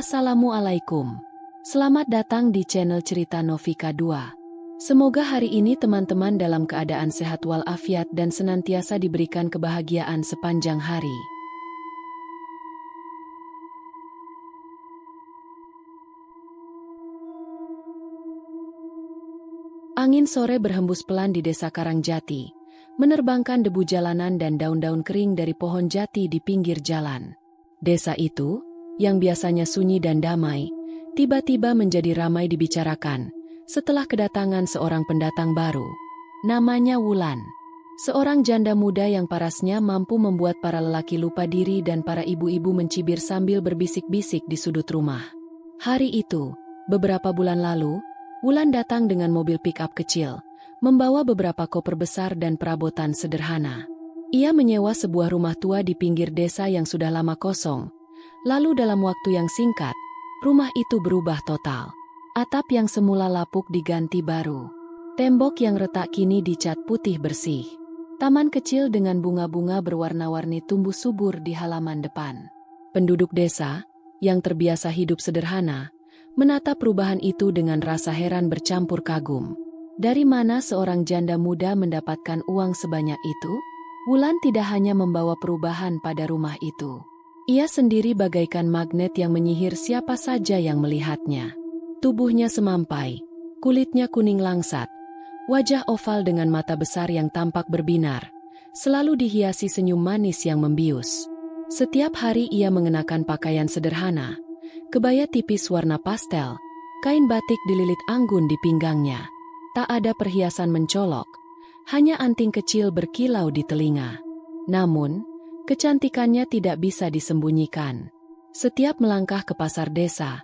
Assalamualaikum. Selamat datang di channel Cerita Novika 2. Semoga hari ini teman-teman dalam keadaan sehat walafiat dan senantiasa diberikan kebahagiaan sepanjang hari. Angin sore berhembus pelan di desa Karangjati, menerbangkan debu jalanan dan daun-daun kering dari pohon jati di pinggir jalan. Desa itu, yang biasanya sunyi dan damai, tiba-tiba menjadi ramai dibicarakan setelah kedatangan seorang pendatang baru. Namanya Wulan. Seorang janda muda yang parasnya mampu membuat para lelaki lupa diri dan para ibu-ibu mencibir sambil berbisik-bisik di sudut rumah. Hari itu, beberapa bulan lalu, Wulan datang dengan mobil pick-up kecil, membawa beberapa koper besar dan perabotan sederhana. Ia menyewa sebuah rumah tua di pinggir desa yang sudah lama kosong. Lalu dalam waktu yang singkat, rumah itu berubah total. Atap yang semula lapuk diganti baru. Tembok yang retak kini dicat putih bersih. Taman kecil dengan bunga-bunga berwarna-warni tumbuh subur di halaman depan. Penduduk desa, yang terbiasa hidup sederhana, menatap perubahan itu dengan rasa heran bercampur kagum. Dari mana seorang janda muda mendapatkan uang sebanyak itu? Wulan tidak hanya membawa perubahan pada rumah itu. Ia sendiri bagaikan magnet yang menyihir siapa saja yang melihatnya. Tubuhnya semampai, kulitnya kuning langsat, wajah oval dengan mata besar yang tampak berbinar, selalu dihiasi senyum manis yang membius. Setiap hari ia mengenakan pakaian sederhana, kebaya tipis warna pastel, kain batik dililit anggun di pinggangnya. Tak ada perhiasan mencolok, hanya anting kecil berkilau di telinga. Namun, kecantikannya tidak bisa disembunyikan. Setiap melangkah ke pasar desa,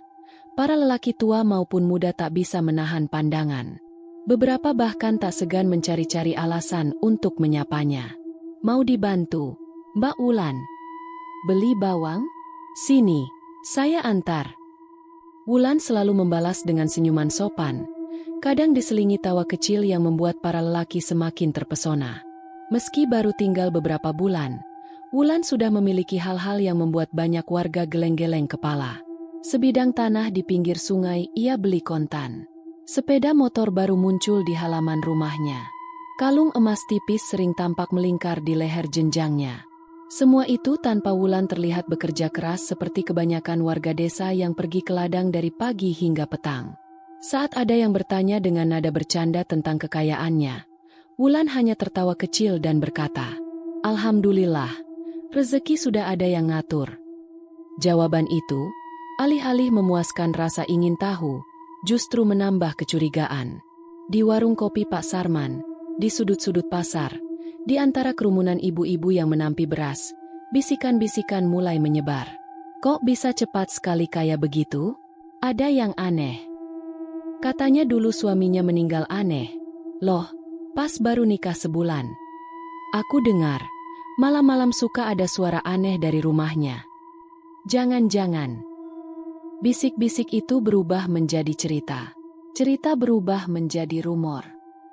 para lelaki tua maupun muda tak bisa menahan pandangan. Beberapa bahkan tak segan mencari-cari alasan untuk menyapanya. Mau dibantu, Mbak Wulan? Beli bawang? Sini, saya antar. Wulan selalu membalas dengan senyuman sopan, kadang diselingi tawa kecil yang membuat para lelaki semakin terpesona. Meski baru tinggal beberapa bulan, Wulan sudah memiliki hal-hal yang membuat banyak warga geleng-geleng kepala. Sebidang tanah di pinggir sungai ia beli kontan. Sepeda motor baru muncul di halaman rumahnya. Kalung emas tipis sering tampak melingkar di leher jenjangnya. Semua itu tanpa Wulan terlihat bekerja keras seperti kebanyakan warga desa yang pergi ke ladang dari pagi hingga petang. Saat ada yang bertanya dengan nada bercanda tentang kekayaannya, Wulan hanya tertawa kecil dan berkata, "Alhamdulillah. Rezeki sudah ada yang ngatur." Jawaban itu, alih-alih memuaskan rasa ingin tahu, justru menambah kecurigaan. Di warung kopi Pak Sarman, di sudut-sudut pasar, di antara kerumunan ibu-ibu yang menampi beras, bisikan-bisikan mulai menyebar. "Kok bisa cepat sekali kaya begitu? Ada yang aneh. Katanya dulu suaminya meninggal aneh. Loh, pas baru nikah sebulan. Aku dengar, malam-malam suka ada suara aneh dari rumahnya. Jangan-jangan." Bisik-bisik itu berubah menjadi cerita. Cerita berubah menjadi rumor.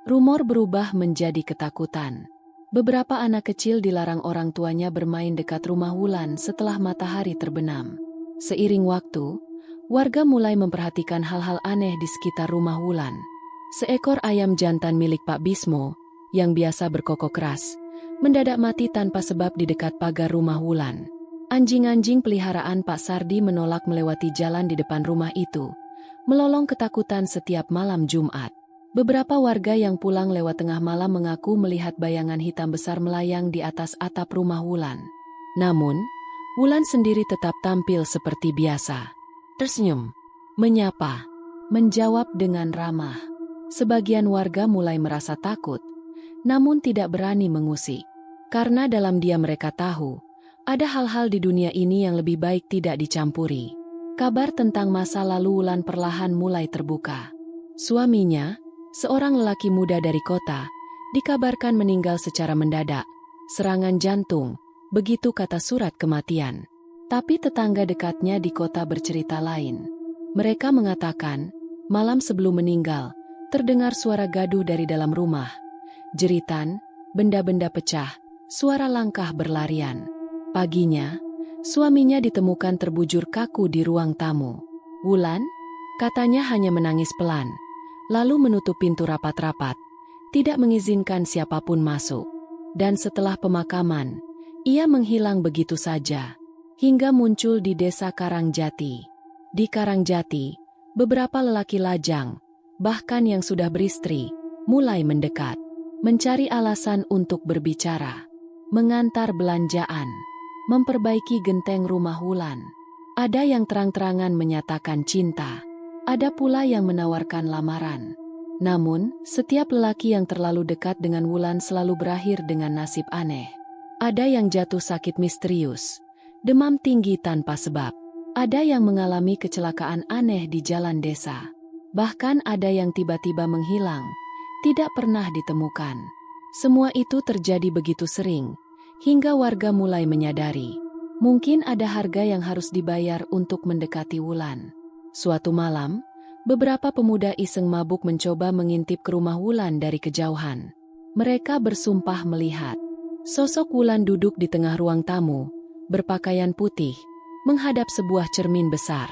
Rumor berubah menjadi ketakutan. Beberapa anak kecil dilarang orang tuanya bermain dekat rumah Wulan setelah matahari terbenam. Seiring waktu, warga mulai memperhatikan hal-hal aneh di sekitar rumah Wulan. Seekor ayam jantan milik Pak Bismo, yang biasa berkokok keras, mendadak mati tanpa sebab di dekat pagar rumah Wulan. Anjing-anjing peliharaan Pak Sardi menolak melewati jalan di depan rumah itu, melolong ketakutan setiap malam Jumat. Beberapa warga yang pulang lewat tengah malam mengaku melihat bayangan hitam besar melayang di atas atap rumah Wulan. Namun, Wulan sendiri tetap tampil seperti biasa. Tersenyum, menyapa, menjawab dengan ramah. Sebagian warga mulai merasa takut, namun tidak berani mengusik. Karena dalam diam mereka tahu, ada hal-hal di dunia ini yang lebih baik tidak dicampuri. Kabar tentang masa lalu Wulan perlahan mulai terbuka. Suaminya, seorang lelaki muda dari kota, dikabarkan meninggal secara mendadak, serangan jantung, begitu kata surat kematian. Tapi tetangga dekatnya di kota bercerita lain. Mereka mengatakan, malam sebelum meninggal, terdengar suara gaduh dari dalam rumah. Jeritan, benda-benda pecah, suara langkah berlarian. Paginya, Suaminya ditemukan terbujur kaku di ruang tamu. "Wulan?" Katanya hanya menangis pelan, lalu menutup pintu rapat-rapat, tidak mengizinkan siapapun masuk. Dan setelah pemakaman, ia menghilang begitu saja, hingga muncul di desa Karangjati. Di Karangjati, beberapa lelaki lajang, bahkan yang sudah beristri, mulai mendekat, mencari alasan untuk berbicara, mengantar belanjaan, memperbaiki genteng rumah Wulan. Ada yang terang-terangan menyatakan cinta, ada pula yang menawarkan lamaran. Namun, setiap lelaki yang terlalu dekat dengan Wulan selalu berakhir dengan nasib aneh. Ada yang jatuh sakit misterius, demam tinggi tanpa sebab. Ada yang mengalami kecelakaan aneh di jalan desa. Bahkan ada yang tiba-tiba menghilang, tidak pernah ditemukan. Semua itu terjadi begitu sering, hingga warga mulai menyadari, mungkin ada harga yang harus dibayar untuk mendekati Wulan. Suatu malam, beberapa pemuda iseng mabuk mencoba mengintip ke rumah Wulan dari kejauhan. Mereka bersumpah melihat sosok Wulan duduk di tengah ruang tamu, berpakaian putih, menghadap sebuah cermin besar.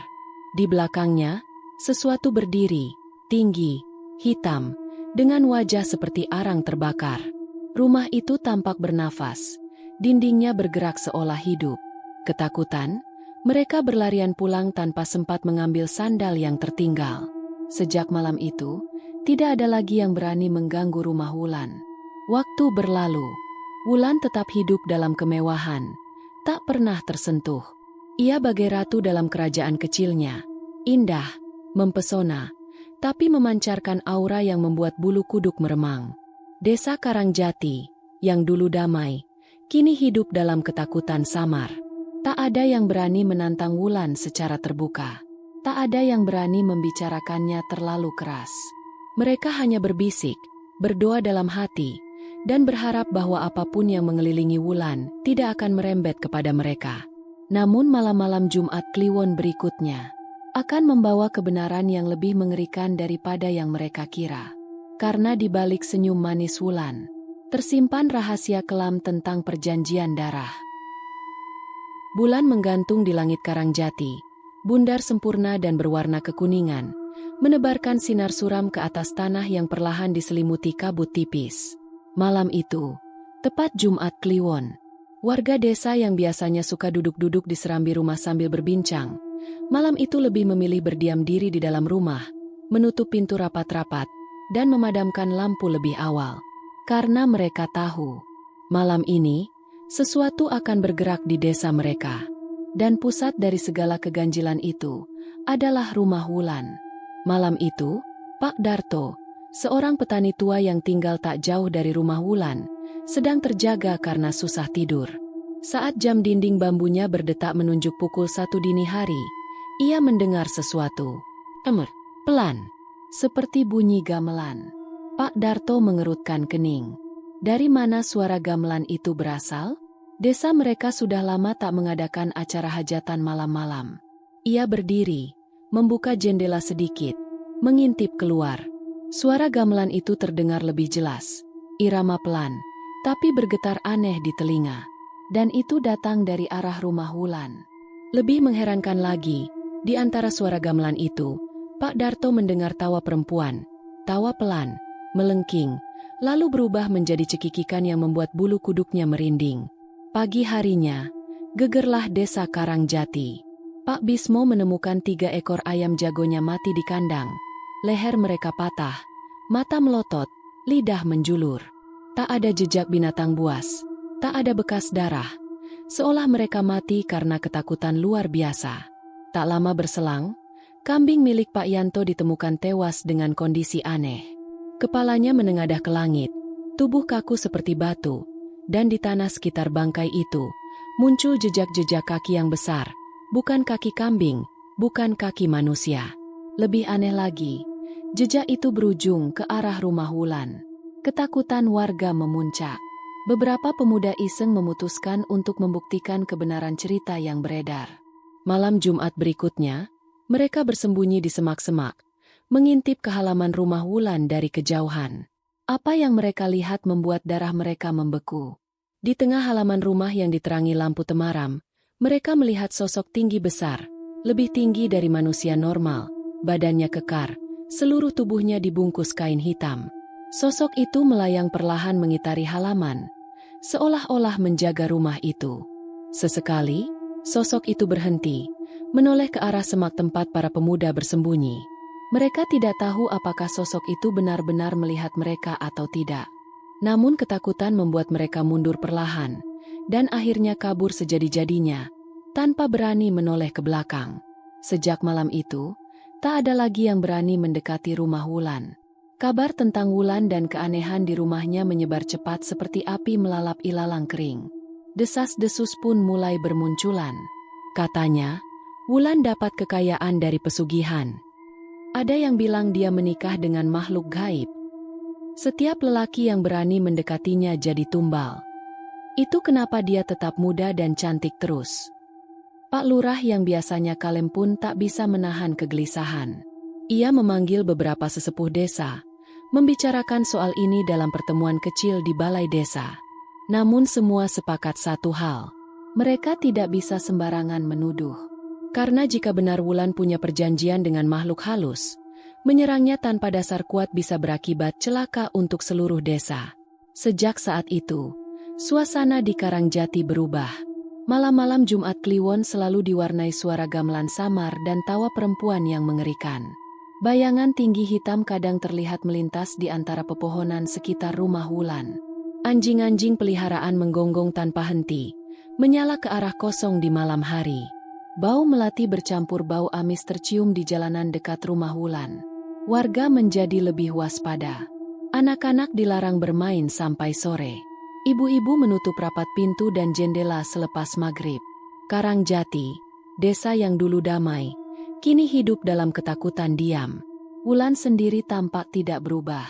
Di belakangnya, sesuatu berdiri, tinggi, hitam, dengan wajah seperti arang terbakar. Rumah itu tampak bernafas, dindingnya bergerak seolah hidup. Ketakutan, mereka berlarian pulang tanpa sempat mengambil sandal yang tertinggal. Sejak malam itu, tidak ada lagi yang berani mengganggu rumah Wulan. Waktu berlalu, Wulan tetap hidup dalam kemewahan, tak pernah tersentuh. Ia bagai ratu dalam kerajaan kecilnya, indah, mempesona, tapi memancarkan aura yang membuat bulu kuduk meremang. Desa Karangjati, yang dulu damai, kini hidup dalam ketakutan samar. Tak ada yang berani menantang Wulan secara terbuka. Tak ada yang berani membicarakannya terlalu keras. Mereka hanya berbisik, berdoa dalam hati, dan berharap bahwa apapun yang mengelilingi Wulan tidak akan merembet kepada mereka. Namun malam-malam Jumat Kliwon berikutnya akan membawa kebenaran yang lebih mengerikan daripada yang mereka kira. Karena di balik senyum manis Wulan, tersimpan rahasia kelam tentang perjanjian darah. Bulan menggantung di langit Karangjati, bundar sempurna dan berwarna kekuningan, menebarkan sinar suram ke atas tanah yang perlahan diselimuti kabut tipis. Malam itu, tepat Jumat Kliwon, warga desa yang biasanya suka duduk-duduk di serambi rumah sambil berbincang, malam itu lebih memilih berdiam diri di dalam rumah, menutup pintu rapat-rapat, dan memadamkan lampu lebih awal. Karena mereka tahu, malam ini, sesuatu akan bergerak di desa mereka. Dan pusat dari segala keganjilan itu adalah rumah Wulan. Malam itu, Pak Darto, seorang petani tua yang tinggal tak jauh dari rumah Wulan, sedang terjaga karena susah tidur. Saat jam dinding bambunya berdetak menunjuk pukul 1 dini hari, ia mendengar sesuatu. Pelan, seperti bunyi gamelan. Pak Darto mengerutkan kening. Dari mana suara gamelan itu berasal? Desa mereka sudah lama tak mengadakan acara hajatan malam-malam. Ia berdiri, membuka jendela sedikit, mengintip keluar. Suara gamelan itu terdengar lebih jelas, irama pelan, tapi bergetar aneh di telinga. Dan itu datang dari arah rumah Wulan. Lebih mengherankan lagi, di antara suara gamelan itu, Pak Darto mendengar tawa perempuan, tawa pelan, melengking, lalu berubah menjadi cekikikan yang membuat bulu kuduknya merinding. Pagi harinya, gegerlah desa Karangjati. Pak Bismo menemukan 3 ekor ayam jagonya mati di kandang. Leher mereka patah, mata melotot, lidah menjulur. Tak ada jejak binatang buas, tak ada bekas darah. Seolah mereka mati karena ketakutan luar biasa. Tak lama berselang, kambing milik Pak Yanto ditemukan tewas dengan kondisi aneh. Kepalanya menengadah ke langit, tubuh kaku seperti batu. Dan di tanah sekitar bangkai itu, muncul jejak-jejak kaki yang besar, bukan kaki kambing, bukan kaki manusia. Lebih aneh lagi, jejak itu berujung ke arah rumah Wulan. Ketakutan warga memuncak. Beberapa pemuda iseng memutuskan untuk membuktikan kebenaran cerita yang beredar. Malam Jumat berikutnya, mereka bersembunyi di semak-semak, mengintip ke halaman rumah Wulan dari kejauhan. Apa yang mereka lihat membuat darah mereka membeku. Di tengah halaman rumah yang diterangi lampu temaram, Mereka melihat sosok tinggi besar, lebih tinggi dari manusia normal, badannya kekar, seluruh tubuhnya dibungkus kain hitam. Sosok itu melayang perlahan mengitari halaman, seolah-olah menjaga rumah itu. Sesekali, sosok itu berhenti, menoleh ke arah semak tempat para pemuda bersembunyi. Mereka tidak tahu apakah sosok itu benar-benar melihat mereka atau tidak. Namun ketakutan membuat mereka mundur perlahan, dan akhirnya kabur sejadi-jadinya, tanpa berani menoleh ke belakang. Sejak malam itu, tak ada lagi yang berani mendekati rumah Wulan. Kabar tentang Wulan dan keanehan di rumahnya menyebar cepat seperti api melalap ilalang kering. Desas-desus pun mulai bermunculan. Katanya, Wulan dapat kekayaan dari pesugihan. Ada yang bilang dia menikah dengan makhluk gaib. Setiap lelaki yang berani mendekatinya jadi tumbal. Itu kenapa dia tetap muda dan cantik terus. Pak Lurah yang biasanya kalem pun tak bisa menahan kegelisahan. Ia memanggil beberapa sesepuh desa, membicarakan soal ini dalam pertemuan kecil di balai desa. Namun semua sepakat satu hal. Mereka tidak bisa sembarangan menuduh. Karena jika benar Wulan punya perjanjian dengan makhluk halus, menyerangnya tanpa dasar kuat bisa berakibat celaka untuk seluruh desa. Sejak saat itu, suasana di Karangjati berubah. Malam-malam Jumat Kliwon selalu diwarnai suara gamelan samar dan tawa perempuan yang mengerikan. Bayangan tinggi hitam kadang terlihat melintas di antara pepohonan sekitar rumah Wulan. Anjing-anjing peliharaan menggonggong tanpa henti, menyala ke arah kosong di malam hari. Bau melati bercampur bau amis tercium di jalanan dekat rumah Wulan. Warga menjadi lebih waspada. Anak-anak dilarang bermain sampai sore. Ibu-ibu menutup rapat pintu dan jendela selepas maghrib. Karangjati, desa yang dulu damai, kini hidup dalam ketakutan diam. Wulan sendiri tampak tidak berubah.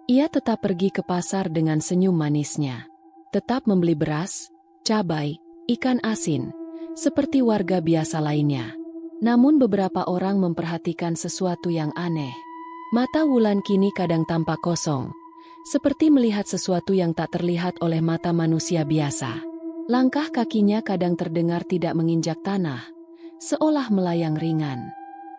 Ia tetap pergi ke pasar dengan senyum manisnya. Tetap membeli beras, cabai, ikan asin, seperti warga biasa lainnya. Namun beberapa orang memperhatikan sesuatu yang aneh. Mata Wulan kini kadang tampak kosong, seperti melihat sesuatu yang tak terlihat oleh mata manusia biasa. Langkah kakinya kadang terdengar tidak menginjak tanah, seolah melayang ringan.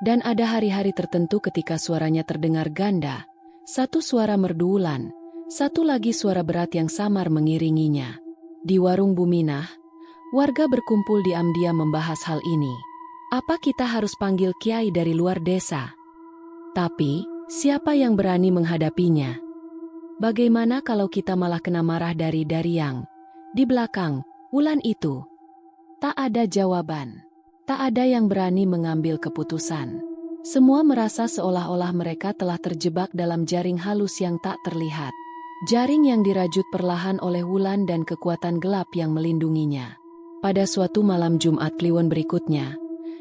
Dan ada hari-hari tertentu ketika suaranya terdengar ganda, satu suara merdu Wulan, satu lagi suara berat yang samar mengiringinya. Di warung Buminah, warga berkumpul diam-diam membahas hal ini. Apa kita harus panggil kiai dari luar desa? Tapi, siapa yang berani menghadapinya? Bagaimana kalau kita malah kena marah dari yang di belakang Wulan itu? Tak ada jawaban. Tak ada yang berani mengambil keputusan. Semua merasa seolah-olah mereka telah terjebak dalam jaring halus yang tak terlihat. Jaring yang dirajut perlahan oleh Wulan dan kekuatan gelap yang melindunginya. Pada suatu malam Jumat Kliwon berikutnya,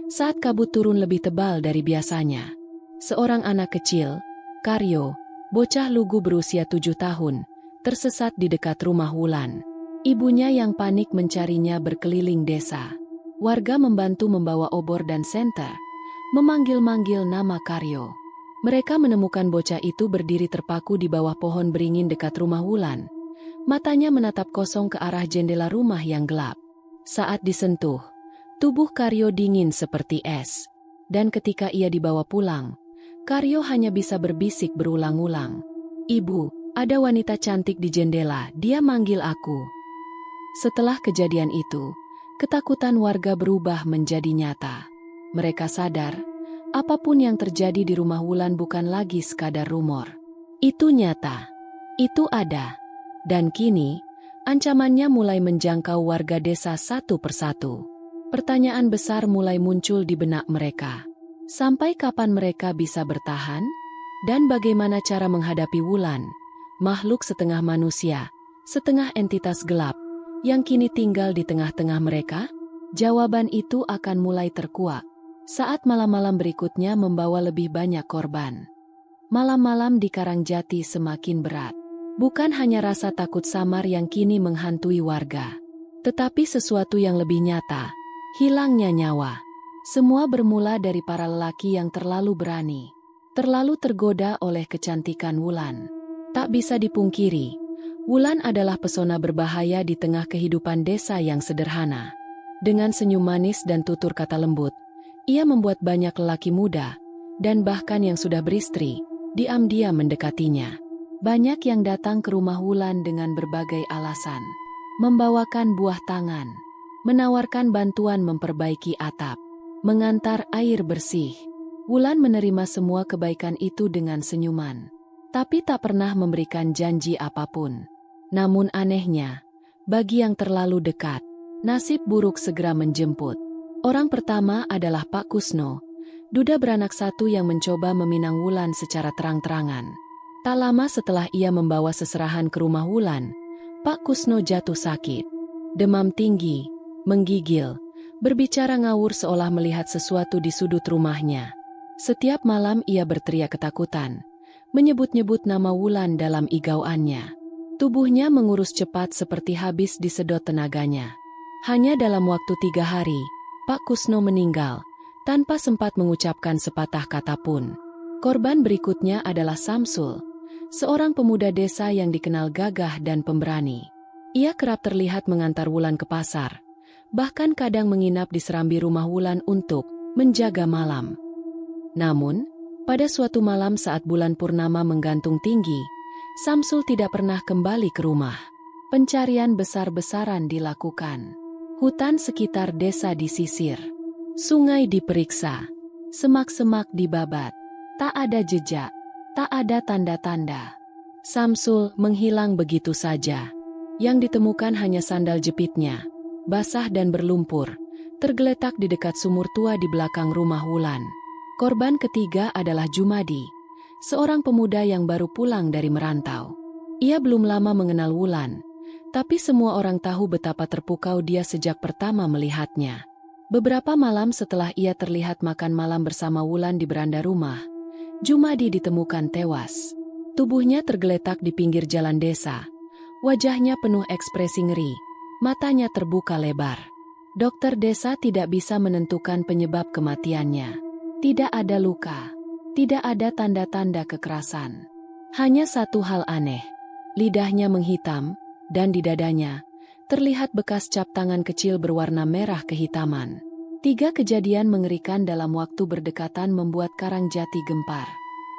saat kabut turun lebih tebal dari biasanya, seorang anak kecil, Karyo, bocah lugu berusia 7 tahun, tersesat di dekat rumah Wulan. Ibunya yang panik mencarinya berkeliling desa. Warga membantu membawa obor dan senter, memanggil-manggil nama Karyo. Mereka menemukan bocah itu berdiri terpaku di bawah pohon beringin dekat rumah Wulan. Matanya menatap kosong ke arah jendela rumah yang gelap. Saat disentuh, tubuh Karyo dingin seperti es. Dan ketika ia dibawa pulang, Karyo hanya bisa berbisik berulang-ulang. "Ibu, ada wanita cantik di jendela, dia manggil aku." Setelah kejadian itu, ketakutan warga berubah menjadi nyata. Mereka sadar, apapun yang terjadi di rumah Wulan bukan lagi sekadar rumor. Itu nyata. Itu ada. Dan kini, ancamannya mulai menjangkau warga desa satu persatu. Pertanyaan besar mulai muncul di benak mereka. Sampai kapan mereka bisa bertahan? Dan bagaimana cara menghadapi Wulan, makhluk setengah manusia, setengah entitas gelap, yang kini tinggal di tengah-tengah mereka? Jawaban itu akan mulai terkuak saat malam-malam berikutnya membawa lebih banyak korban. Malam-malam di Karangjati semakin berat. Bukan hanya rasa takut samar yang kini menghantui warga, tetapi sesuatu yang lebih nyata, hilangnya nyawa. Semua bermula dari para lelaki yang terlalu berani, terlalu tergoda oleh kecantikan Wulan. Tak bisa dipungkiri, Wulan adalah pesona berbahaya di tengah kehidupan desa yang sederhana. Dengan senyum manis dan tutur kata lembut, ia membuat banyak lelaki muda, dan bahkan yang sudah beristri, diam-diam mendekatinya. Banyak yang datang ke rumah Wulan dengan berbagai alasan. Membawakan buah tangan, menawarkan bantuan memperbaiki atap, mengantar air bersih. Wulan menerima semua kebaikan itu dengan senyuman, tapi tak pernah memberikan janji apapun. Namun anehnya, bagi yang terlalu dekat, nasib buruk segera menjemput. Orang pertama adalah Pak Kusno, duda beranak satu yang mencoba meminang Wulan secara terang-terangan. Tak lama setelah ia membawa seserahan ke rumah Wulan, Pak Kusno jatuh sakit. Demam tinggi, menggigil, berbicara ngawur seolah melihat sesuatu di sudut rumahnya. Setiap malam ia berteriak ketakutan, menyebut-nyebut nama Wulan dalam igauannya. Tubuhnya mengurus cepat seperti habis disedot tenaganya. Hanya dalam waktu 3 hari, Pak Kusno meninggal, tanpa sempat mengucapkan sepatah kata pun. Korban berikutnya adalah Samsul, seorang pemuda desa yang dikenal gagah dan pemberani. Ia kerap terlihat mengantar Wulan ke pasar, bahkan kadang menginap di serambi rumah Wulan untuk menjaga malam. Namun, pada suatu malam saat bulan purnama menggantung tinggi, Samsul tidak pernah kembali ke rumah. Pencarian besar-besaran dilakukan. Hutan sekitar desa disisir, sungai diperiksa, semak-semak dibabat. Tak ada jejak, tak ada tanda-tanda. Samsul menghilang begitu saja. Yang ditemukan hanya sandal jepitnya, basah dan berlumpur, tergeletak di dekat sumur tua di belakang rumah Wulan. Korban ketiga adalah Jumadi, seorang pemuda yang baru pulang dari merantau. Ia belum lama mengenal Wulan, tapi semua orang tahu betapa terpukau dia sejak pertama melihatnya. Beberapa malam setelah ia terlihat makan malam bersama Wulan di beranda rumah, Jumadi ditemukan tewas. Tubuhnya tergeletak di pinggir jalan desa. Wajahnya penuh ekspresi ngeri, matanya terbuka lebar. Dokter desa tidak bisa menentukan penyebab kematiannya. Tidak ada luka, tidak ada tanda-tanda kekerasan. Hanya satu hal aneh, lidahnya menghitam, dan di dadanya terlihat bekas cap tangan kecil berwarna merah kehitaman. 3 kejadian mengerikan dalam waktu berdekatan membuat Karangjati gempar.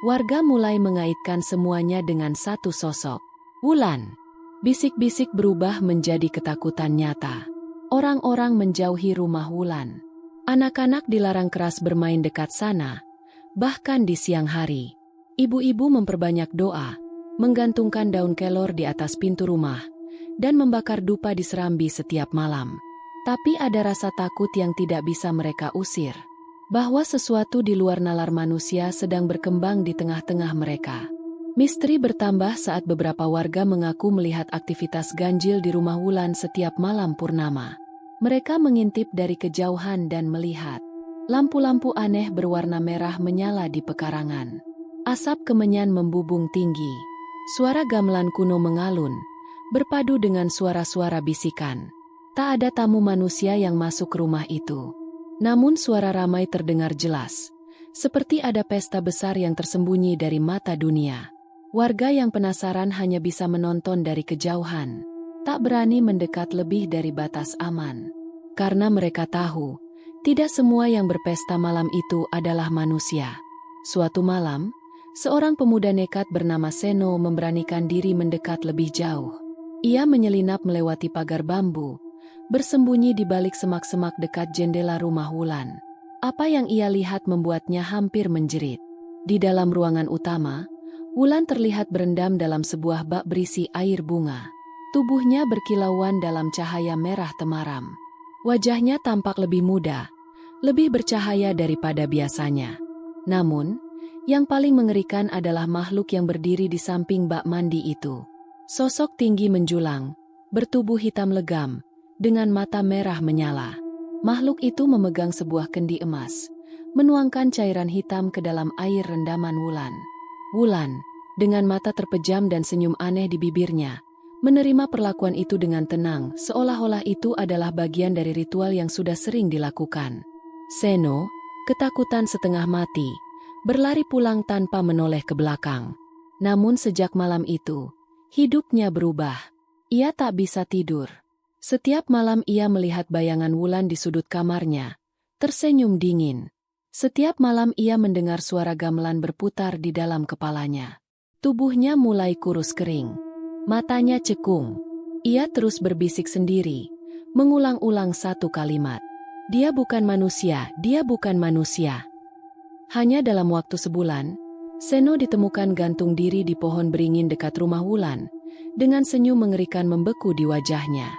Warga mulai mengaitkan semuanya dengan satu sosok, Wulan. Bisik-bisik berubah menjadi ketakutan nyata. Orang-orang menjauhi rumah Wulan. Anak-anak dilarang keras bermain dekat sana. Bahkan di siang hari, ibu-ibu memperbanyak doa, menggantungkan daun kelor di atas pintu rumah, dan membakar dupa di serambi setiap malam. Tapi ada rasa takut yang tidak bisa mereka usir, bahwa sesuatu di luar nalar manusia sedang berkembang di tengah-tengah mereka. Misteri bertambah saat beberapa warga mengaku melihat aktivitas ganjil di rumah Wulan setiap malam purnama. Mereka mengintip dari kejauhan dan melihat lampu-lampu aneh berwarna merah menyala di pekarangan. Asap kemenyan membubung tinggi. Suara gamelan kuno mengalun, berpadu dengan suara-suara bisikan. Tak ada tamu manusia yang masuk ke rumah itu. Namun suara ramai terdengar jelas, seperti ada pesta besar yang tersembunyi dari mata dunia. Warga yang penasaran hanya bisa menonton dari kejauhan, tak berani mendekat lebih dari batas aman. Karena mereka tahu, tidak semua yang berpesta malam itu adalah manusia. Suatu malam, seorang pemuda nekat bernama Seno memberanikan diri mendekat lebih jauh. Ia menyelinap melewati pagar bambu, bersembunyi di balik semak-semak dekat jendela rumah Wulan. Apa yang ia lihat membuatnya hampir menjerit. Di dalam ruangan utama, Wulan terlihat berendam dalam sebuah bak berisi air bunga. Tubuhnya berkilauan dalam cahaya merah temaram. Wajahnya tampak lebih muda, lebih bercahaya daripada biasanya. Namun, yang paling mengerikan adalah makhluk yang berdiri di samping bak mandi itu. Sosok tinggi menjulang, bertubuh hitam legam, dengan mata merah menyala. Makhluk itu memegang sebuah kendi emas, menuangkan cairan hitam ke dalam air rendaman Wulan. Wulan, dengan mata terpejam dan senyum aneh di bibirnya, menerima perlakuan itu dengan tenang, seolah-olah itu adalah bagian dari ritual yang sudah sering dilakukan. Seno, ketakutan setengah mati, berlari pulang tanpa menoleh ke belakang. Namun sejak malam itu, hidupnya berubah. Ia tak bisa tidur. Setiap malam ia melihat bayangan Wulan di sudut kamarnya, tersenyum dingin. Setiap malam ia mendengar suara gamelan berputar di dalam kepalanya. Tubuhnya mulai kurus kering. Matanya cekung. Ia terus berbisik sendiri, mengulang-ulang satu kalimat. Dia bukan manusia, dia bukan manusia. Hanya dalam waktu sebulan, Seno ditemukan gantung diri di pohon beringin dekat rumah Wulan, dengan senyum mengerikan membeku di wajahnya.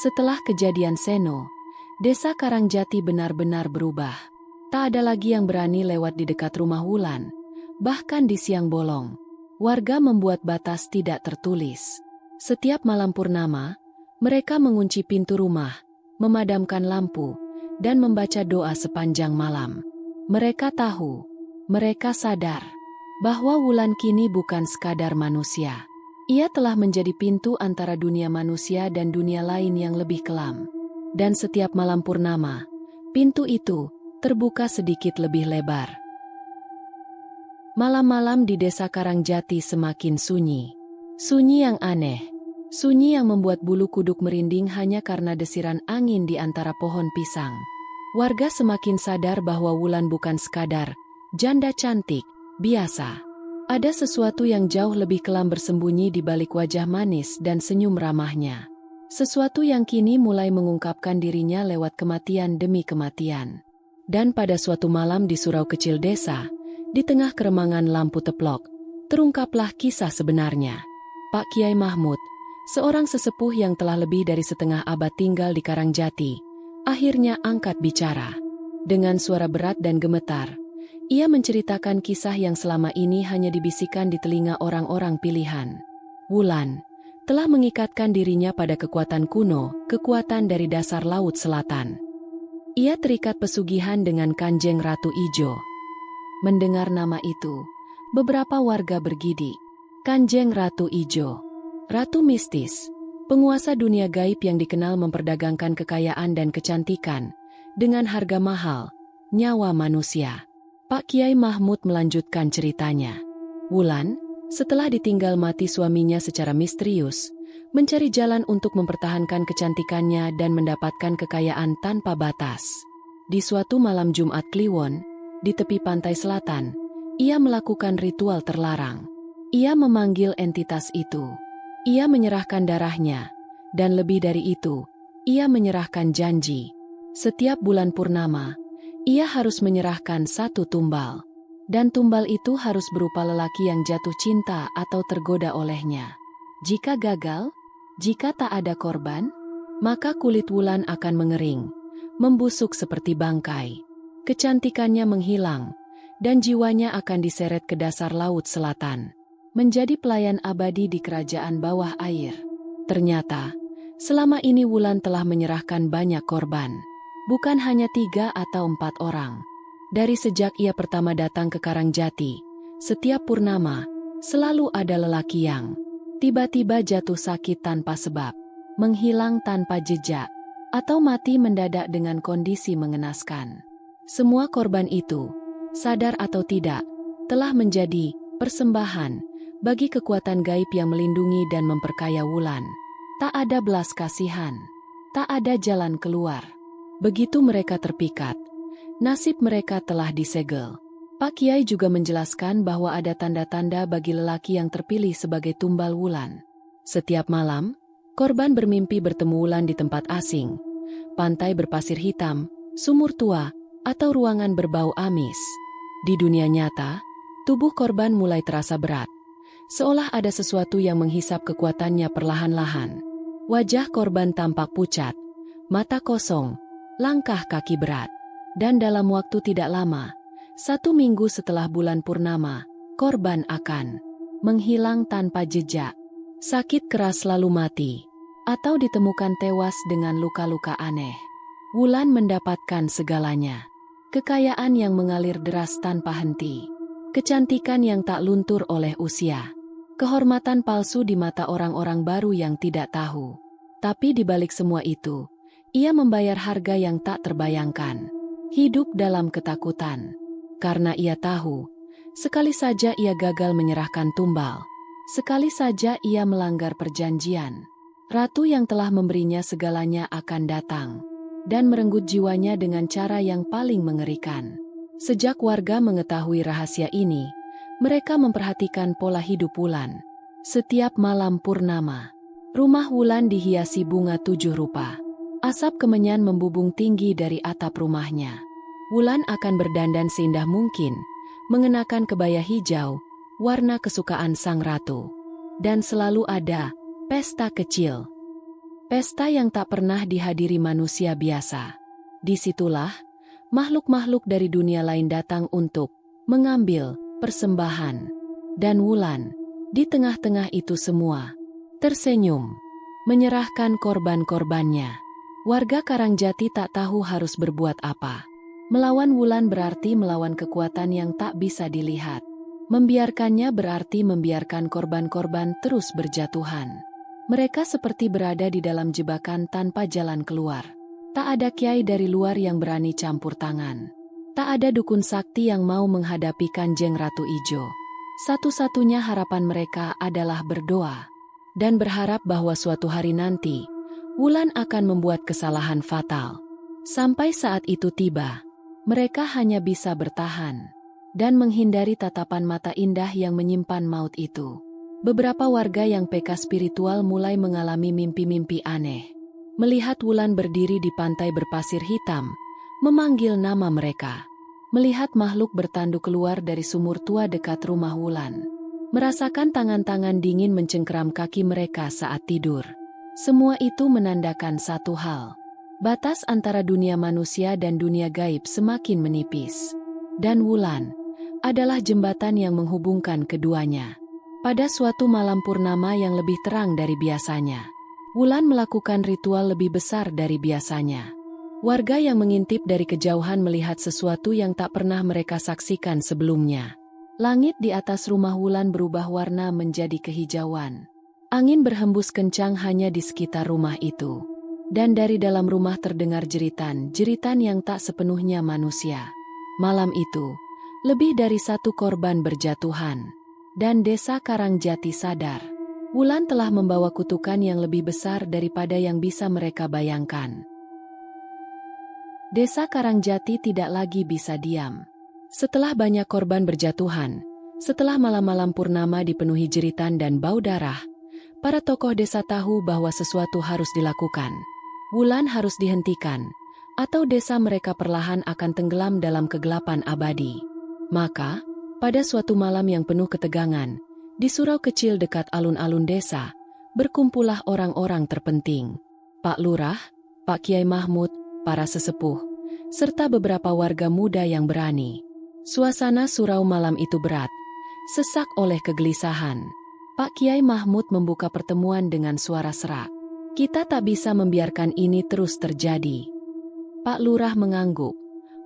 Setelah kejadian Seno, desa Karangjati benar-benar berubah. Tak ada lagi yang berani lewat di dekat rumah Wulan, bahkan di siang bolong. Warga membuat batas tidak tertulis. Setiap malam purnama, mereka mengunci pintu rumah, memadamkan lampu, dan membaca doa sepanjang malam. Mereka tahu, mereka sadar, bahwa Wulan kini bukan sekadar manusia. Ia telah menjadi pintu antara dunia manusia dan dunia lain yang lebih kelam. Dan setiap malam purnama, pintu itu terbuka sedikit lebih lebar. Malam-malam di desa Karangjati semakin sunyi. Sunyi yang aneh. Sunyi yang membuat bulu kuduk merinding hanya karena desiran angin di antara pohon pisang. Warga semakin sadar bahwa Wulan bukan sekadar janda cantik, biasa. Ada sesuatu yang jauh lebih kelam bersembunyi di balik wajah manis dan senyum ramahnya. Sesuatu yang kini mulai mengungkapkan dirinya lewat kematian demi kematian. Dan pada suatu malam di surau kecil desa, di tengah keremangan lampu teplok, terungkaplah kisah sebenarnya. Pak Kiai Mahmud, seorang sesepuh yang telah lebih dari setengah abad tinggal di Karangjati, akhirnya angkat bicara. Dengan suara berat dan gemetar, ia menceritakan kisah yang selama ini hanya dibisikkan di telinga orang-orang pilihan. Wulan telah mengikatkan dirinya pada kekuatan kuno, kekuatan dari dasar Laut Selatan. Ia terikat pesugihan dengan Kanjeng Ratu Ijo. Mendengar nama itu, beberapa warga bergidik. Kanjeng Ratu Ijo, ratu mistis, penguasa dunia gaib yang dikenal memperdagangkan kekayaan dan kecantikan, dengan harga mahal, nyawa manusia. Pak Kiai Mahmud melanjutkan ceritanya. Wulan, setelah ditinggal mati suaminya secara misterius, mencari jalan untuk mempertahankan kecantikannya dan mendapatkan kekayaan tanpa batas. Di suatu malam Jumat Kliwon, di tepi pantai selatan, ia melakukan ritual terlarang. Ia memanggil entitas itu. Ia menyerahkan darahnya, dan lebih dari itu, ia menyerahkan janji. Setiap bulan purnama, ia harus menyerahkan satu tumbal. Dan tumbal itu harus berupa lelaki yang jatuh cinta atau tergoda olehnya. Jika gagal, jika tak ada korban, maka kulit Wulan akan mengering, membusuk seperti bangkai. Kecantikannya menghilang, dan jiwanya akan diseret ke dasar Laut Selatan. Menjadi pelayan abadi di kerajaan bawah air. Ternyata, selama ini Wulan telah menyerahkan banyak korban. Bukan hanya 3 atau 4 orang. Dari sejak ia pertama datang ke Karangjati, setiap purnama, selalu ada lelaki yang tiba-tiba jatuh sakit tanpa sebab, menghilang tanpa jejak, atau mati mendadak dengan kondisi mengenaskan. Semua korban itu, sadar atau tidak, telah menjadi persembahan bagi kekuatan gaib yang melindungi dan memperkaya Wulan. Tak ada belas kasihan, tak ada jalan keluar. Begitu mereka terpikat, nasib mereka telah disegel. Pak Kiai juga menjelaskan bahwa ada tanda-tanda bagi lelaki yang terpilih sebagai tumbal Wulan. Setiap malam, korban bermimpi bertemu Wulan di tempat asing, pantai berpasir hitam, sumur tua, atau ruangan berbau amis. Di dunia nyata, tubuh korban mulai terasa berat. Seolah ada sesuatu yang menghisap kekuatannya perlahan-lahan. Wajah korban tampak pucat, mata kosong, langkah kaki berat. Dan dalam waktu tidak lama, 1 minggu setelah bulan purnama, korban akan menghilang tanpa jejak. Sakit keras lalu mati, atau ditemukan tewas dengan luka-luka aneh. Wulan mendapatkan segalanya. Kekayaan yang mengalir deras tanpa henti. Kecantikan yang tak luntur oleh usia. Kehormatan palsu di mata orang-orang baru yang tidak tahu. Tapi di balik semua itu, ia membayar harga yang tak terbayangkan. Hidup dalam ketakutan. Karena ia tahu, sekali saja ia gagal menyerahkan tumbal. Sekali saja ia melanggar perjanjian. Ratu yang telah memberinya segalanya akan datang dan merenggut jiwanya dengan cara yang paling mengerikan. Sejak warga mengetahui rahasia ini, mereka memperhatikan pola hidup Wulan. Setiap malam purnama, rumah Wulan dihiasi bunga 7 rupa. Asap kemenyan membubung tinggi dari atap rumahnya. Wulan akan berdandan seindah mungkin, mengenakan kebaya hijau, warna kesukaan sang ratu. Dan selalu ada pesta kecil. Pesta yang tak pernah dihadiri manusia biasa. Disitulah, makhluk-makhluk dari dunia lain datang untuk mengambil persembahan. Dan Wulan, di tengah-tengah itu semua, tersenyum, menyerahkan korban-korbannya. Warga Karangjati tak tahu harus berbuat apa. Melawan Wulan berarti melawan kekuatan yang tak bisa dilihat. Membiarkannya berarti membiarkan korban-korban terus berjatuhan. Mereka seperti berada di dalam jebakan tanpa jalan keluar. Tak ada kiai dari luar yang berani campur tangan. Tak ada dukun sakti yang mau menghadapi Kanjeng Ratu Ijo. Satu-satunya harapan mereka adalah berdoa. Dan berharap bahwa suatu hari nanti, Wulan akan membuat kesalahan fatal. Sampai saat itu tiba, mereka hanya bisa bertahan dan menghindari tatapan mata indah yang menyimpan maut itu. Beberapa warga yang peka spiritual mulai mengalami mimpi-mimpi aneh. Melihat Wulan berdiri di pantai berpasir hitam, memanggil nama mereka. Melihat makhluk bertanduk keluar dari sumur tua dekat rumah Wulan. Merasakan tangan-tangan dingin mencengkeram kaki mereka saat tidur. Semua itu menandakan satu hal. Batas antara dunia manusia dan dunia gaib semakin menipis. Dan Wulan adalah jembatan yang menghubungkan keduanya. Pada suatu malam purnama yang lebih terang dari biasanya, Wulan melakukan ritual lebih besar dari biasanya. Warga yang mengintip dari kejauhan melihat sesuatu yang tak pernah mereka saksikan sebelumnya. Langit di atas rumah Wulan berubah warna menjadi kehijauan. Angin berhembus kencang hanya di sekitar rumah itu. Dan dari dalam rumah terdengar jeritan-jeritan yang tak sepenuhnya manusia. Malam itu, lebih dari satu korban berjatuhan. Dan desa Karangjati sadar. Wulan telah membawa kutukan yang lebih besar daripada yang bisa mereka bayangkan. Desa Karangjati tidak lagi bisa diam. Setelah banyak korban berjatuhan, setelah malam-malam purnama dipenuhi jeritan dan bau darah, para tokoh desa tahu bahwa sesuatu harus dilakukan. Wulan harus dihentikan, atau desa mereka perlahan akan tenggelam dalam kegelapan abadi. Maka, pada suatu malam yang penuh ketegangan, di surau kecil dekat alun-alun desa, berkumpullah orang-orang terpenting. Pak Lurah, Pak Kiai Mahmud, para sesepuh, serta beberapa warga muda yang berani. Suasana surau malam itu berat, sesak oleh kegelisahan. Pak Kiai Mahmud membuka pertemuan dengan suara serak. Kita tak bisa membiarkan ini terus terjadi. Pak Lurah mengangguk,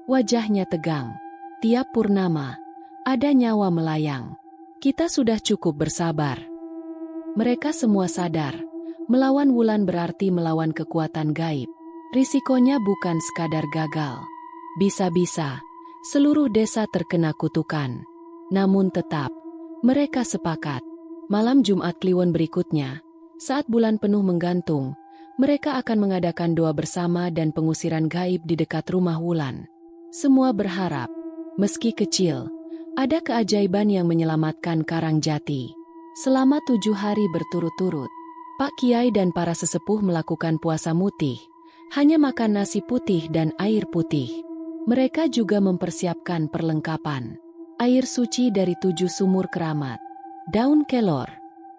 wajahnya tegang. Tiap purnama, ada nyawa melayang. Kita sudah cukup bersabar. Mereka semua sadar, melawan Wulan berarti melawan kekuatan gaib. Risikonya bukan sekadar gagal. Bisa-bisa, seluruh desa terkena kutukan. Namun tetap, mereka sepakat. Malam Jumat Kliwon berikutnya, saat bulan penuh menggantung, mereka akan mengadakan doa bersama dan pengusiran gaib di dekat rumah Wulan. Semua berharap, meski kecil, ada keajaiban yang menyelamatkan Karangjati. Selama 7 hari berturut-turut, Pak Kiai dan para sesepuh melakukan puasa mutih, hanya makan nasi putih dan air putih. Mereka juga mempersiapkan perlengkapan. Air suci dari 7 sumur keramat, daun kelor,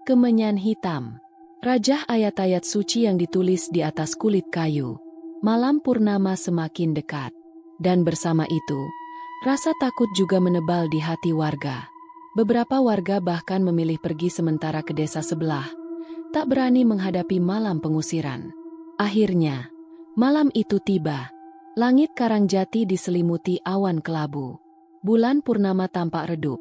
kemenyan hitam, rajah ayat-ayat suci yang ditulis di atas kulit kayu. Malam purnama semakin dekat. Dan bersama itu, rasa takut juga menebal di hati warga. Beberapa warga bahkan memilih pergi sementara ke desa sebelah, tak berani menghadapi malam pengusiran. Akhirnya, malam itu tiba. Langit Karangjati diselimuti awan kelabu. Bulan purnama tampak redup,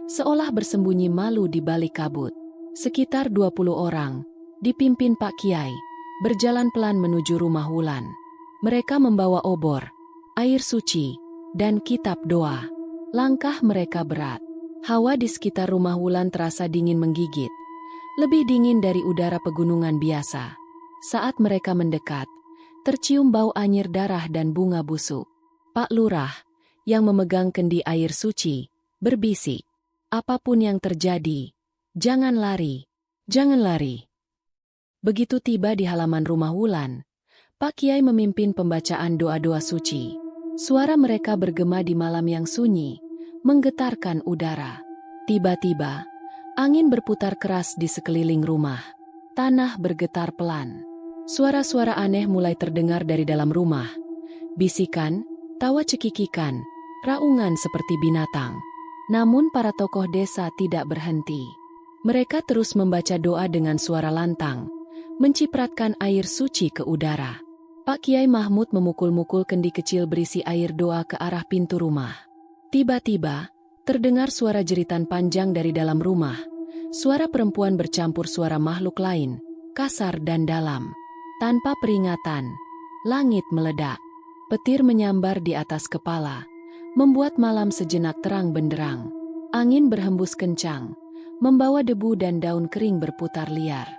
seolah bersembunyi malu di balik kabut. Sekitar 20 orang, dipimpin Pak Kiai, berjalan pelan menuju rumah Wulan. Mereka membawa obor, air suci, dan kitab doa. Langkah mereka berat. Hawa di sekitar rumah Wulan terasa dingin menggigit. Lebih dingin dari udara pegunungan biasa. Saat mereka mendekat, tercium bau anyir darah dan bunga busuk. Pak Lurah, yang memegang kendi air suci, berbisik, "Apapun yang terjadi, jangan lari, jangan lari." Begitu tiba di halaman rumah Wulan, Pak Kiai memimpin pembacaan doa-doa suci. Suara mereka bergema di malam yang sunyi, menggetarkan udara. Tiba-tiba, angin berputar keras di sekeliling rumah. Tanah bergetar pelan. Suara-suara aneh mulai terdengar dari dalam rumah. Bisikan, tawa cekikikan, raungan seperti binatang. Namun para tokoh desa tidak berhenti. Mereka terus membaca doa dengan suara lantang, mencipratkan air suci ke udara. Pak Kiai Mahmud memukul-mukul kendi kecil berisi air doa ke arah pintu rumah. Tiba-tiba, terdengar suara jeritan panjang dari dalam rumah. Suara perempuan bercampur suara makhluk lain, kasar dan dalam. Tanpa peringatan, langit meledak. Petir menyambar di atas kepala, membuat malam sejenak terang benderang. Angin berhembus kencang, membawa debu dan daun kering berputar liar.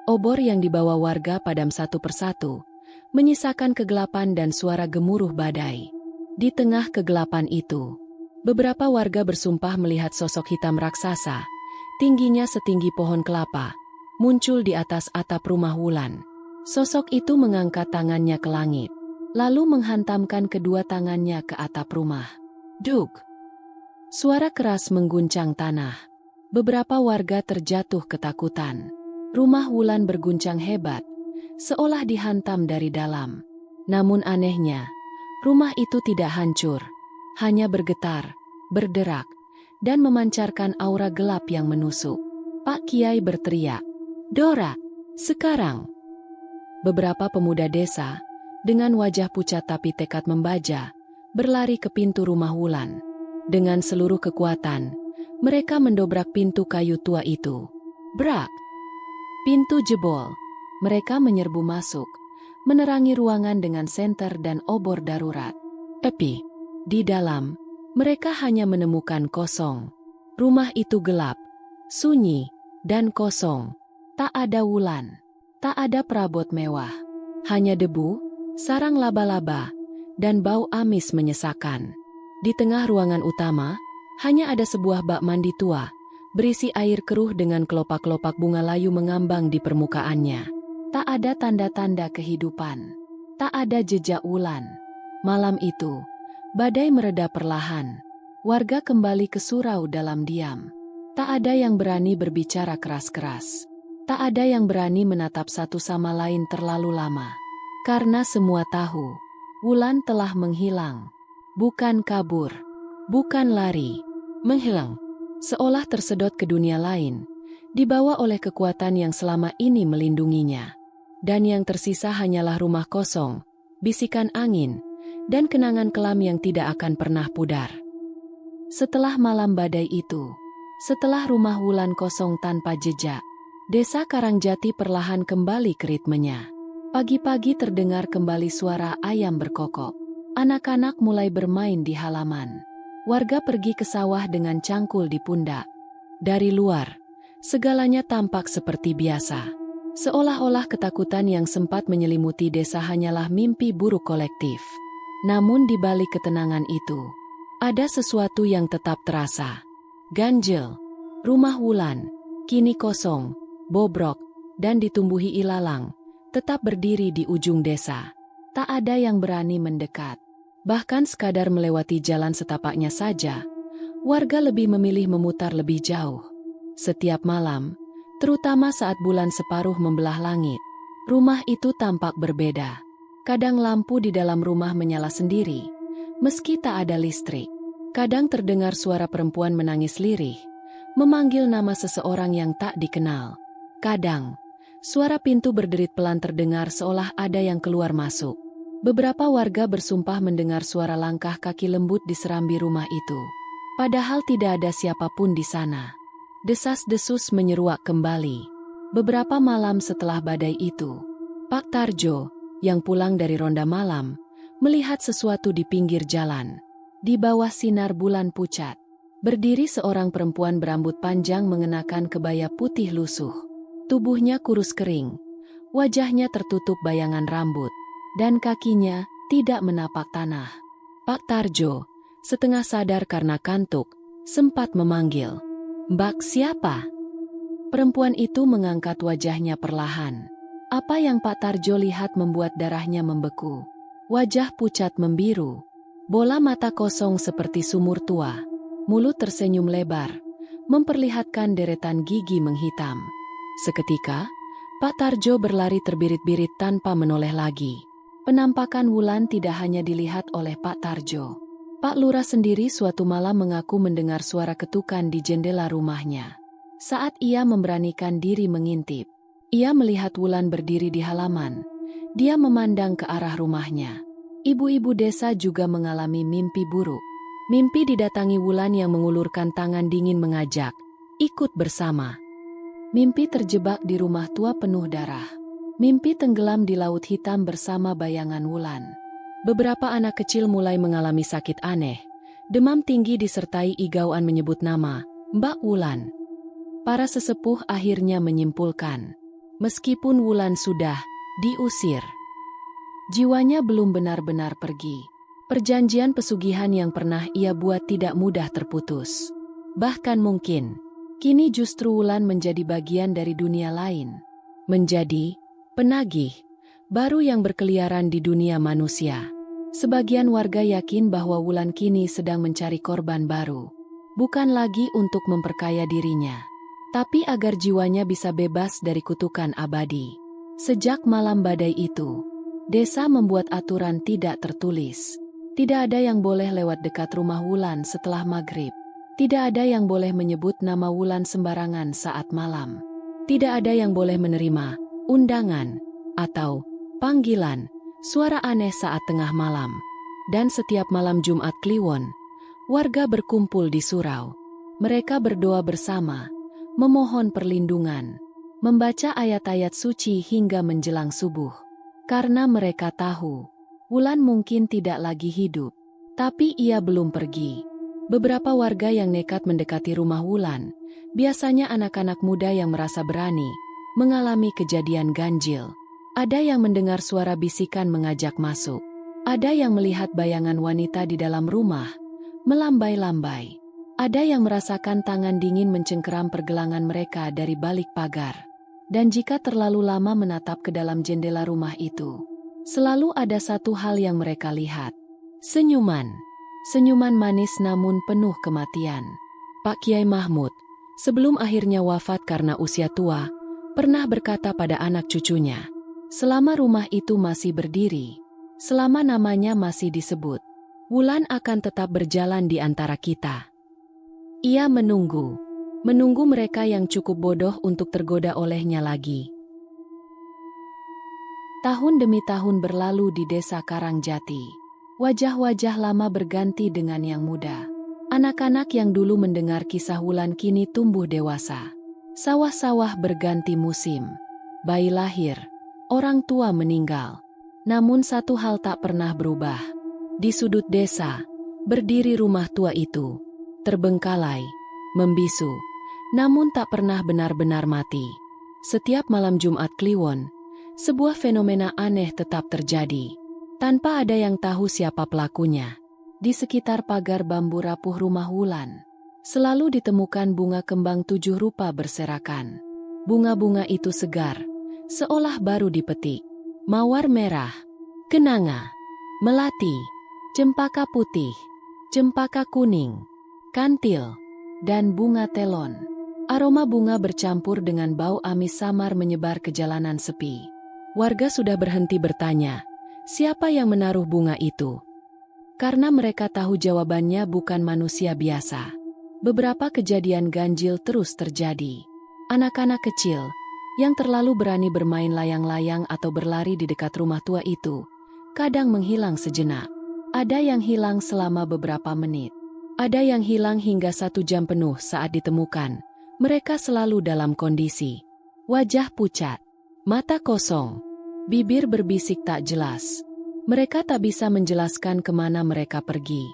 Obor yang dibawa warga padam satu persatu, menyisakan kegelapan dan suara gemuruh badai. Di tengah kegelapan itu, beberapa warga bersumpah melihat sosok hitam raksasa, tingginya setinggi pohon kelapa, muncul di atas atap rumah Wulan. Sosok itu mengangkat tangannya ke langit, lalu menghantamkan kedua tangannya ke atap rumah. Duk! Suara keras mengguncang tanah. Beberapa warga terjatuh ketakutan. Rumah Wulan berguncang hebat, seolah dihantam dari dalam. Namun anehnya, rumah itu tidak hancur, hanya bergetar, berderak, dan memancarkan aura gelap yang menusuk. Pak Kiai berteriak, "Dora, sekarang!" Beberapa pemuda desa, dengan wajah pucat tapi tekad membaja, berlari ke pintu rumah Wulan. Dengan seluruh kekuatan, mereka mendobrak pintu kayu tua itu. Brak! Pintu jebol. Mereka menyerbu masuk, menerangi ruangan dengan senter dan obor darurat. Tapi, di dalam, mereka hanya menemukan kosong. Rumah itu gelap, sunyi, dan kosong. Tak ada Wulan, tak ada perabot mewah. Hanya debu, sarang laba-laba, dan bau amis menyesakan. Di tengah ruangan utama, hanya ada sebuah bak mandi tua, berisi air keruh dengan kelopak-kelopak bunga layu mengambang di permukaannya. Tak ada tanda-tanda kehidupan. Tak ada jejak Wulan. Malam itu, badai mereda perlahan. Warga kembali ke surau dalam diam. Tak ada yang berani berbicara keras-keras. Tak ada yang berani menatap satu sama lain terlalu lama. Karena semua tahu, Wulan telah menghilang. Bukan kabur. Bukan lari. Menghilang. Seolah tersedot ke dunia lain, dibawa oleh kekuatan yang selama ini melindunginya. Dan yang tersisa hanyalah rumah kosong, bisikan angin, dan kenangan kelam yang tidak akan pernah pudar. Setelah malam badai itu, setelah rumah Wulan kosong tanpa jejak, desa Karangjati perlahan kembali ke ritmenya. Pagi-pagi terdengar kembali suara ayam berkokok. Anak-anak mulai bermain di halaman. Warga pergi ke sawah dengan cangkul di pundak. Dari luar, segalanya tampak seperti biasa. Seolah-olah ketakutan yang sempat menyelimuti desa hanyalah mimpi buruk kolektif. Namun di balik ketenangan itu, ada sesuatu yang tetap terasa. Ganjil. Rumah Wulan, kini kosong, bobrok, dan ditumbuhi ilalang, tetap berdiri di ujung desa. Tak ada yang berani mendekat. Bahkan sekadar melewati jalan setapaknya saja, warga lebih memilih memutar lebih jauh. Setiap malam, terutama saat bulan separuh membelah langit, rumah itu tampak berbeda. Kadang lampu di dalam rumah menyala sendiri, meski tak ada listrik. Kadang terdengar suara perempuan menangis lirih, memanggil nama seseorang yang tak dikenal. Kadang, suara pintu berderit pelan terdengar seolah ada yang keluar masuk. Beberapa warga bersumpah mendengar suara langkah kaki lembut di serambi rumah itu. Padahal tidak ada siapapun di sana. Desas-desus menyeruak kembali. Beberapa malam setelah badai itu, Pak Tarjo, yang pulang dari ronda malam, melihat sesuatu di pinggir jalan. Di bawah sinar bulan pucat, berdiri seorang perempuan berambut panjang mengenakan kebaya putih lusuh. Tubuhnya kurus kering, Wajahnya tertutup bayangan rambut, dan kakinya tidak menapak tanah. Pak Tarjo, setengah sadar karena kantuk, sempat memanggil, "Mbak siapa?" Perempuan itu mengangkat wajahnya perlahan. Apa yang Pak Tarjo lihat membuat darahnya membeku. Wajah pucat membiru, bola mata kosong seperti sumur tua, mulut tersenyum lebar, memperlihatkan deretan gigi menghitam. Seketika, Pak Tarjo berlari terbirit-birit tanpa menoleh lagi. Penampakan Wulan tidak hanya dilihat oleh Pak Tarjo. Pak Lurah sendiri suatu malam mengaku mendengar suara ketukan di jendela rumahnya. Saat ia memberanikan diri mengintip, ia melihat Wulan berdiri di halaman. Dia memandang ke arah rumahnya. Ibu-ibu desa juga mengalami mimpi buruk. Mimpi didatangi Wulan yang mengulurkan tangan dingin mengajak, "Ikut bersama." Mimpi terjebak di rumah tua penuh darah. Mimpi tenggelam di laut hitam bersama bayangan Wulan. Beberapa anak kecil mulai mengalami sakit aneh. Demam tinggi disertai igauan menyebut nama, "Mbak Wulan." Para sesepuh akhirnya menyimpulkan, meskipun Wulan sudah diusir, jiwanya belum benar-benar pergi. Perjanjian pesugihan yang pernah ia buat tidak mudah terputus. Bahkan mungkin kini justru Wulan menjadi bagian dari dunia lain. Menjadi penagih baru yang berkeliaran di dunia manusia. Sebagian warga yakin bahwa Wulan kini sedang mencari korban baru. Bukan lagi untuk memperkaya dirinya, tapi agar jiwanya bisa bebas dari kutukan abadi. Sejak malam badai itu, desa membuat aturan tidak tertulis. Tidak ada yang boleh lewat dekat rumah Wulan setelah maghrib. Tidak ada yang boleh menyebut nama Wulan sembarangan saat malam. Tidak ada yang boleh menerima undangan atau panggilan suara aneh saat tengah malam. Dan setiap malam Jumat Kliwon, warga berkumpul di surau. Mereka berdoa bersama, memohon perlindungan, membaca ayat-ayat suci hingga menjelang subuh. Karena mereka tahu, Wulan mungkin tidak lagi hidup, tapi ia belum pergi. Beberapa warga yang nekat mendekati rumah Wulan, biasanya anak-anak muda yang merasa berani, mengalami kejadian ganjil. Ada yang mendengar suara bisikan mengajak masuk. Ada yang melihat bayangan wanita di dalam rumah, melambai-lambai. Ada yang merasakan tangan dingin mencengkeram pergelangan mereka dari balik pagar. Dan jika terlalu lama menatap ke dalam jendela rumah itu, selalu ada satu hal yang mereka lihat. Senyuman. Senyuman manis namun penuh kematian. Pak Kiai Mahmud, sebelum akhirnya wafat karena usia tua, pernah berkata pada anak cucunya, selama rumah itu masih berdiri, selama namanya masih disebut, Wulan akan tetap berjalan di antara kita. Ia menunggu mereka yang cukup bodoh untuk tergoda olehnya lagi. Tahun demi tahun berlalu di desa Karangjati. Wajah-wajah lama berganti dengan yang muda. Anak-anak yang dulu mendengar kisah Wulan kini tumbuh dewasa. Sawah-sawah berganti musim. Bayi lahir, orang tua meninggal. Namun satu hal tak pernah berubah. Di sudut desa, berdiri rumah tua itu. Terbengkalai, membisu, namun tak pernah benar-benar mati. Setiap malam Jumat Kliwon, sebuah fenomena aneh tetap terjadi. Tanpa ada yang tahu siapa pelakunya. Di sekitar pagar bambu rapuh rumah Wulan, selalu ditemukan bunga kembang 7 rupa berserakan. Bunga-bunga itu segar, seolah baru dipetik. Mawar merah, kenanga, melati, cempaka putih, cempaka kuning, kantil, dan bunga telon. Aroma bunga bercampur dengan bau amis samar menyebar ke jalanan sepi. Warga sudah berhenti bertanya, siapa yang menaruh bunga itu? Karena mereka tahu jawabannya bukan manusia biasa. Beberapa kejadian ganjil terus terjadi. Anak-anak kecil yang terlalu berani bermain layang-layang atau berlari di dekat rumah tua itu, kadang menghilang sejenak. Ada yang hilang selama beberapa menit. Ada yang hilang hingga 1 jam penuh saat ditemukan. Mereka selalu dalam kondisi wajah pucat, mata kosong, bibir berbisik tak jelas. Mereka tak bisa menjelaskan kemana mereka pergi.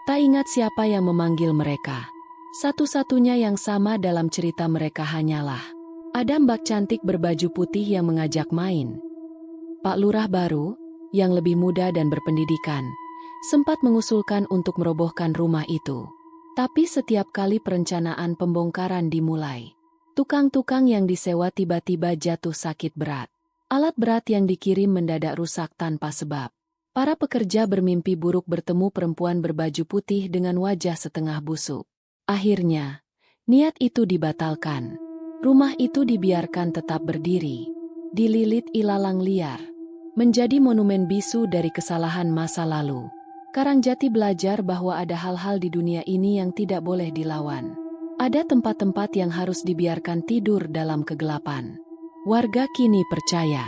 Tak ingat siapa yang memanggil mereka. Satu-satunya yang sama dalam cerita mereka hanyalah Ada mbak cantik berbaju putih yang mengajak main. Pak Lurah baru, yang lebih muda dan berpendidikan, sempat mengusulkan untuk merobohkan rumah itu. Tapi setiap kali perencanaan pembongkaran dimulai, tukang-tukang yang disewa tiba-tiba jatuh sakit berat. Alat berat yang dikirim mendadak rusak tanpa sebab. Para pekerja bermimpi buruk bertemu perempuan berbaju putih dengan wajah setengah busuk. Akhirnya, niat itu dibatalkan. Rumah itu dibiarkan tetap berdiri, dililit ilalang liar, menjadi monumen bisu dari kesalahan masa lalu. Karangjati belajar bahwa ada hal-hal di dunia ini yang tidak boleh dilawan. Ada tempat-tempat yang harus dibiarkan tidur dalam kegelapan. Warga kini percaya,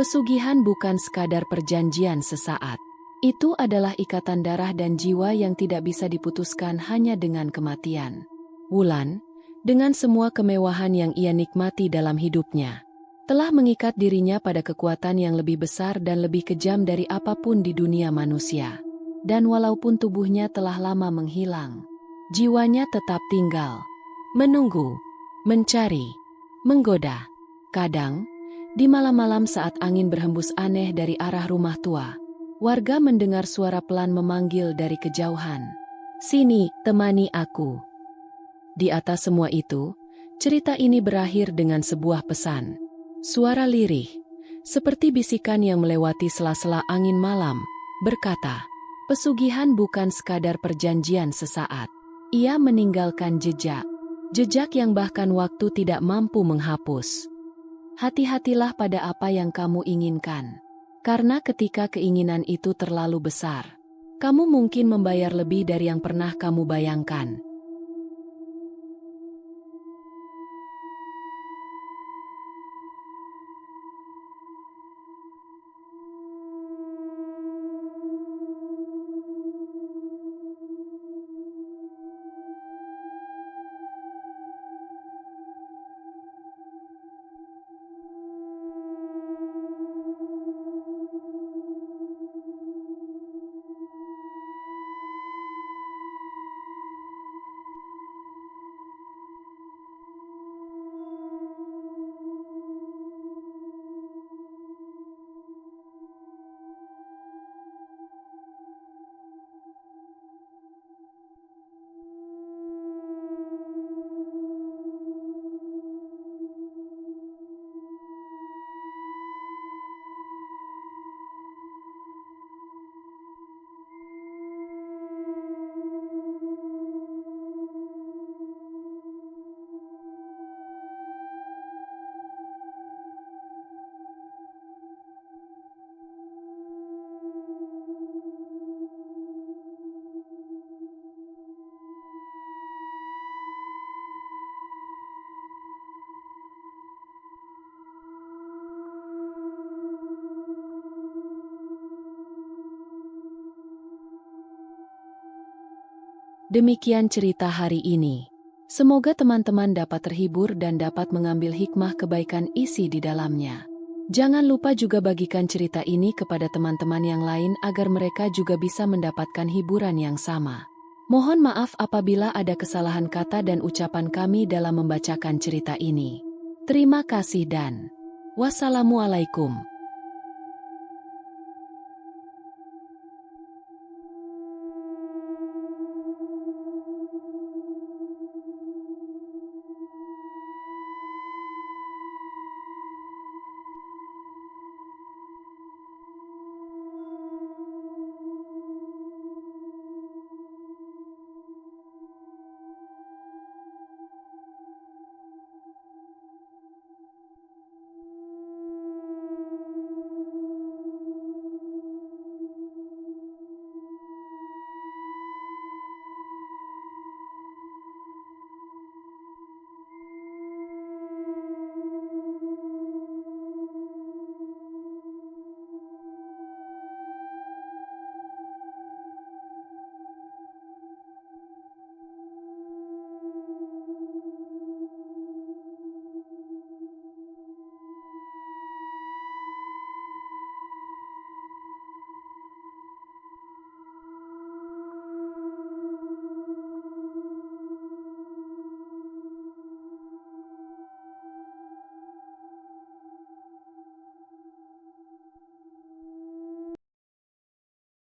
pesugihan bukan sekadar perjanjian sesaat. Itu adalah ikatan darah dan jiwa yang tidak bisa diputuskan hanya dengan kematian. Wulan, dengan semua kemewahan yang ia nikmati dalam hidupnya, telah mengikat dirinya pada kekuatan yang lebih besar dan lebih kejam dari apapun di dunia manusia. Dan walaupun tubuhnya telah lama menghilang, jiwanya tetap tinggal, menunggu, mencari, menggoda. Kadang, di malam-malam saat angin berhembus aneh dari arah rumah tua, warga mendengar suara pelan memanggil dari kejauhan. "Sini, temani aku." Di atas semua itu, cerita ini berakhir dengan sebuah pesan. Suara lirih, seperti bisikan yang melewati sela-sela angin malam, berkata, pesugihan bukan sekadar perjanjian sesaat. Ia meninggalkan jejak. Jejak yang bahkan waktu tidak mampu menghapus. Hati-hatilah pada apa yang kamu inginkan. Karena ketika keinginan itu terlalu besar, kamu mungkin membayar lebih dari yang pernah kamu bayangkan. Demikian cerita hari ini. Semoga teman-teman dapat terhibur dan dapat mengambil hikmah kebaikan isi di dalamnya. Jangan lupa juga bagikan cerita ini kepada teman-teman yang lain agar mereka juga bisa mendapatkan hiburan yang sama. Mohon maaf apabila ada kesalahan kata dan ucapan kami dalam membacakan cerita ini. Terima kasih dan wassalamualaikum.